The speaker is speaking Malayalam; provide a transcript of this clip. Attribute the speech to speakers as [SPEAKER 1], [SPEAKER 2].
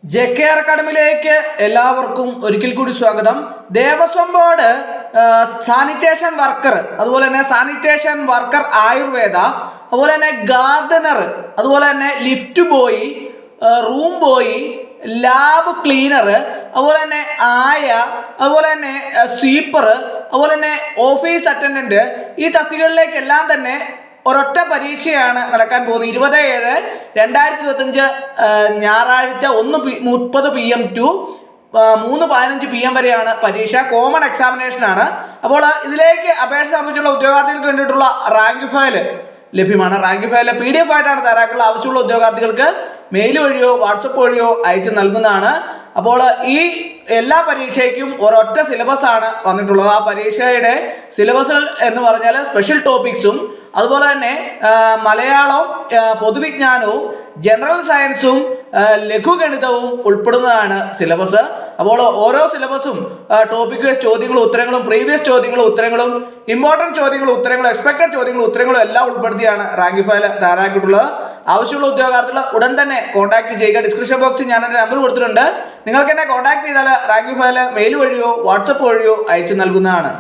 [SPEAKER 1] JKR അക്കാഡമിയിലേക്ക് എല്ലാവർക്കും ഒരിക്കൽ കൂടി സ്വാഗതം. ദേവസ്വം ബോർഡ് സാനിറ്റേഷൻ വർക്കർ, അതുപോലെ തന്നെ സാനിറ്റേഷൻ വർക്കർ ആയുർവേദ, അതുപോലെ തന്നെ ഗാർഡനർ, അതുപോലെ തന്നെ lift boy, room boy, lab cleaner, അതുപോലെ തന്നെ ആയ, അതുപോലെ തന്നെ സ്വീപ്പർ, അതുപോലെ തന്നെ ഓഫീസ് അറ്റൻഡന്റ്, ഈ തസ്തികകളിലേക്കെല്ലാം തന്നെ ഒരൊറ്റ പരീക്ഷയാണ് നടക്കാൻ പോകുന്നത്. 20/7/2025 ഞായറാഴ്ച 1:30 PM ടു 3:15 PM വരെയാണ് പരീക്ഷ. കോമൺ എക്സാമിനേഷൻ ആണ്. അപ്പോൾ ഇതിലേക്ക് അപേക്ഷ സമർപ്പിച്ചുള്ള ഉദ്യോഗാർത്ഥികൾക്ക് വേണ്ടിയിട്ടുള്ള റാങ്ക് ഫയൽ ലഭ്യമാണ്. റാങ്ക് ഫയൽ PDF ആയിട്ടാണ് തയ്യാറാക്കുള്ള. ആവശ്യമുള്ള ഉദ്യോഗാർത്ഥികൾക്ക് മെയിൽ വഴിയോ വാട്സപ്പ് വഴിയോ അയച്ചു നൽകുന്നതാണ്. അപ്പോൾ ഈ എല്ലാ പരീക്ഷയ്ക്കും ഒരൊറ്റ സിലബസ് ആണ് വന്നിട്ടുള്ളത്. ആ പരീക്ഷയുടെ സിലബസുകൾ എന്ന് പറഞ്ഞാൽ സ്പെഷ്യൽ ടോപ്പിക്സും, അതുപോലെ തന്നെ മലയാളവും, പൊതുവിജ്ഞാനവും, ജനറൽ സയൻസും, ലഘുഗണിതവും ഉൾപ്പെടുന്നതാണ് സിലബസ്. അപ്പോൾ ഓരോ സിലബസും ടോപ്പിക് വൈസ് ചോദ്യങ്ങളും ഉത്തരങ്ങളും, പ്രീവിയസ് ചോദ്യങ്ങളും ഉത്തരങ്ങളും, ഇമ്പോർട്ടൻറ്റ് ചോദ്യങ്ങളും ഉത്തരങ്ങളും, എക്സ്പെക്ടഡ് ചോദ്യങ്ങളും ഉത്തരങ്ങളും എല്ലാം ഉൾപ്പെടുത്തിയാണ് റാങ്ക് ഫയൽ തയ്യാറാക്കിയിട്ടുള്ളത്. ആവശ്യമുള്ള ഉദ്യോഗാർത്ഥികൾ ഉടൻ തന്നെ കോൺടാക്ട് ചെയ്യുക. ഡിസ്ക്രിപ്ഷൻ ബോക്സിൽ ഞാൻ എൻ്റെ നമ്പർ കൊടുത്തിട്ടുണ്ട്. നിങ്ങൾക്ക് എന്നെ കോൺടാക്ട് ചെയ്താൽ റാങ്ക് ഫയൽ മെയിൽ വഴിയോ വാട്സപ്പ് വഴിയോ അയച്ചു നൽകുന്നതാണ്.